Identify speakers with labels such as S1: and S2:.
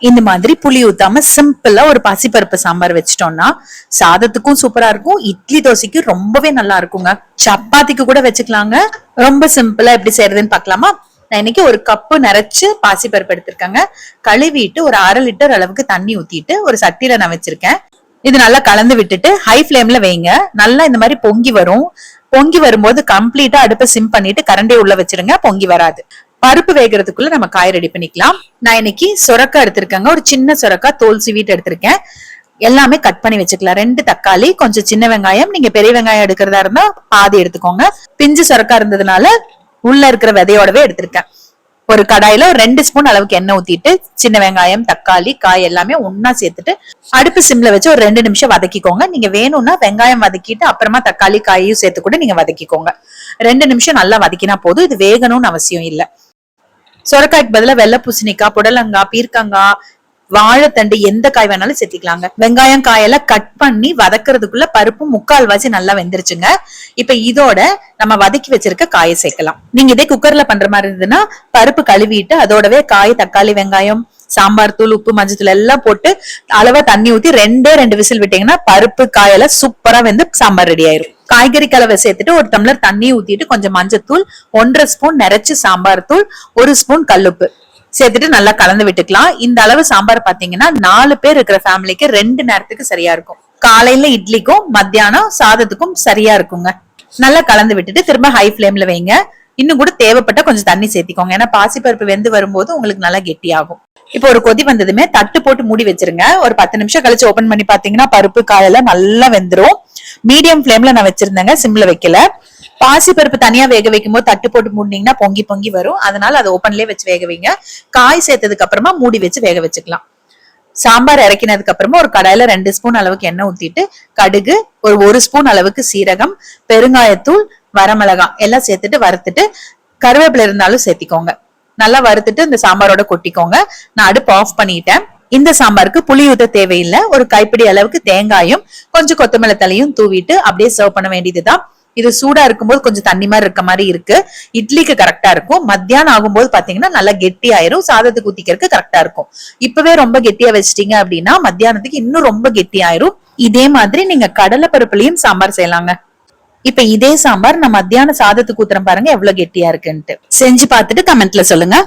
S1: இந்த மாதிரி புளி ஊத்தாம சிம்பிளா ஒரு பாசிப்பருப்பு சாம்பார் வச்சிட்டோம்னா சாதத்துக்கும் சூப்பரா இருக்கும், இட்லி தோசைக்கு ரொம்பவே நல்லா இருக்குங்க, சப்பாத்திக்கு கூட வச்சுக்கலாங்க. ரொம்ப சிம்பிளா எப்படி செய்யறதுன்னு பாக்கலாமா? நான் இன்னைக்கு ஒரு கப்பு நிறைச்சு பாசிப்பருப்பு எடுத்திருக்கேங்க. கழுவிட்டு ஒரு 1/2 லிட்டர் அளவுக்கு தண்ணி ஊத்திட்டு ஒரு சட்டியில நான் வச்சிருக்கேன். இது நல்லா கலந்து விட்டுட்டு ஹை ஃபிளேம்ல வைங்க. நல்லா இந்த மாதிரி பொங்கி வரும். பொங்கி வரும்போது கம்ப்ளீட்டா அடுப்பை சிம் பண்ணிட்டு கரண்டியை உள்ள வச்சிருங்க, பொங்கி வராது. பருப்பு வேகிறதுக்குள்ள நம்ம காய் ரெடி பண்ணிக்கலாம். நான் இன்னைக்கு சொரக்காய் எடுத்திருக்கேங்க, ஒரு சின்ன சொரக்காய் தோல் சீவிட்டு எடுத்திருக்கேன். எல்லாமே கட் பண்ணி வச்சுக்கலாம். 2 தக்காளி, கொஞ்சம் சின்ன வெங்காயம், நீங்க பெரிய வெங்காயம் எடுக்கிறதா இருந்தா பாதி எடுத்துக்கோங்க. பிஞ்சு சொரக்காய் இருந்ததுனால உள்ள இருக்கிற விதையோடவே எடுத்திருக்கேன். ஒரு கடாயில ஒரு 2 ஸ்பூன் அளவுக்கு எண்ணெய் ஊத்திட்டு சின்ன வெங்காயம், தக்காளி, காய் எல்லாமே ஒன்னா சேர்த்துட்டு அடுப்பு சிம்ல வச்சு ஒரு 2 நிமிஷம் வதக்கிக்கோங்க. நீங்க வேணும்னா வெங்காயம் வதக்கிட்டு அப்புறமா தக்காளி காயையும் சேர்த்து கூட நீங்க வதக்கிக்கோங்க. 2 நிமிஷம் நல்லா வதக்கினா போதும், இது வேகணும்னு அவசியம் இல்ல. சொரக்காய்க்கு பதிலா வெள்ளை பூசணிக்காய், புடலங்காய், பீர்க்கங்காய், வாழைத்தண்டு எந்த காய் வேணாலும் சேர்த்திக்கலாங்க. வெங்காயம் காயெல்லாம் கட் பண்ணி வதக்குறதுக்குள்ள பருப்பு 3/4 நல்லா வெந்துருச்சுங்க. இப்ப இதோட நம்ம வதக்கி வச்சிருக்க காயை சேர்க்கலாம். நீங்க இதே குக்கர்ல பண்ற மாதிரி இருந்ததுன்னா பருப்பு கழுவிட்டு அதோடவே காய், தக்காளி, வெங்காயம், சாம்பார் தூள், உப்பு, மஞ்சள் எல்லாம் போட்டு அளவா தண்ணி ஊத்தி 2 விசில் விட்டீங்கன்னா பருப்பு காயெல்லாம் சூப்பரா வெந்து சாம்பார் ரெடி ஆயிரும். காய்கறி கலவை சேர்த்துட்டு ஒரு டம்ளர் தண்ணி ஊத்திட்டு கொஞ்சம் மஞ்சத்தூள், 1/2 ஸ்பூன் நிறைச்சு சாம்பார் தூள், 1 ஸ்பூன் கல்லுப்பு சேர்த்துட்டு நல்லா கலந்து விட்டுக்கலாம். இந்த அளவு சாம்பார் பாத்தீங்கன்னா 4 பேர் இருக்கிற ஃபேமிலிக்கு 2 நேரத்துக்கு சரியா இருக்கும். காலையில இட்லிக்கும் மத்தியானம் சாதத்துக்கும் சரியா இருக்குங்க. நல்லா கலந்து விட்டுட்டு திரும்ப ஹை ஃபிளேம்ல வைங்க. இன்னும் கூட தேவைப்பட்ட கொஞ்சம் தண்ணி சேர்த்திக்கோங்க, ஏன்னா பாசிப்பருப்பு வெந்து வரும்போது உங்களுக்கு நல்லா கெட்டியாகும். இப்போ ஒரு கொதி வந்ததுமே தட்டு போட்டு மூடி வச்சிருங்க. ஒரு 10 நிமிஷம் கழிச்சு ஓபன் பண்ணி பாத்தீங்கன்னா பருப்பு காயெல்லாம் நல்லா வெந்துரும். மீடியம் ஃபிளேம்ல நான் வச்சிருந்தேங்க, சிம்ல வைக்கல. பாசி பருப்பு தனியா வேக வைக்கும் போது தட்டு போட்டு மூடினீங்கன்னா பொங்கி பொங்கி வரும், அதனால அதை ஓப்பன்லயே வச்சு வேக வைங்க. காய் சேர்த்ததுக்கு அப்புறமா மூடி வச்சு வேக வச்சுக்கலாம். சாம்பார் இறக்கினதுக்கு அப்புறமா ஒரு கடாயில 2 ஸ்பூன் அளவுக்கு எண்ணெய் ஊத்திட்டு கடுகு, ஒரு 1 ஸ்பூன் அளவுக்கு சீரகம், பெருங்காயத்தூள், வரமிளகாய் எல்லாம் சேர்த்துட்டு வறுத்துட்டு கருவேப்பிலை இருந்தாலும் சேர்த்திக்கோங்க. நல்லா வறுத்துட்டு இந்த சாம்பாரோட கொட்டிக்கோங்க. நான் அடுப்பு ஆஃப் பண்ணிட்டேன். இந்த சாம்பாருக்கு புளி ஊத்த தேவையில்லை. ஒரு கைப்பிடி அளவுக்கு தேங்காயும் கொஞ்சம் கொத்தமல்லி தலையும் தூவிட்டு அப்படியே சர்வ் பண்ண வேண்டியதுதான். இது சூடா இருக்கும்போது கொஞ்சம் தண்ணி மாதிரி இருக்க மாதிரி இருக்கு, இட்லிக்கு கரெக்டா இருக்கும். மத்தியானம் ஆகும்போது பாத்தீங்கன்னா நல்லா கெட்டி ஆயிரும், சாதத்துக்கு ஊத்திக்கிறதுக்கு கரெக்டா இருக்கும். இப்பவே ரொம்ப கெட்டியா வச்சிட்டீங்க அப்படின்னா மத்தியானத்துக்கு இன்னும் ரொம்ப கெட்டி ஆயிரும். இதே மாதிரி நீங்க கடலை பருப்புலயும் சாம்பார் செய்யலாங்க. இப்ப இதே சாம்பார் நான் மத்தியான சாதத்துக்கு ஊத்துறேன் பாருங்க எவ்வளவு கெட்டியா இருக்குன்ட்டு. செஞ்சு பார்த்துட்டு கமெண்ட்ல சொல்லுங்க.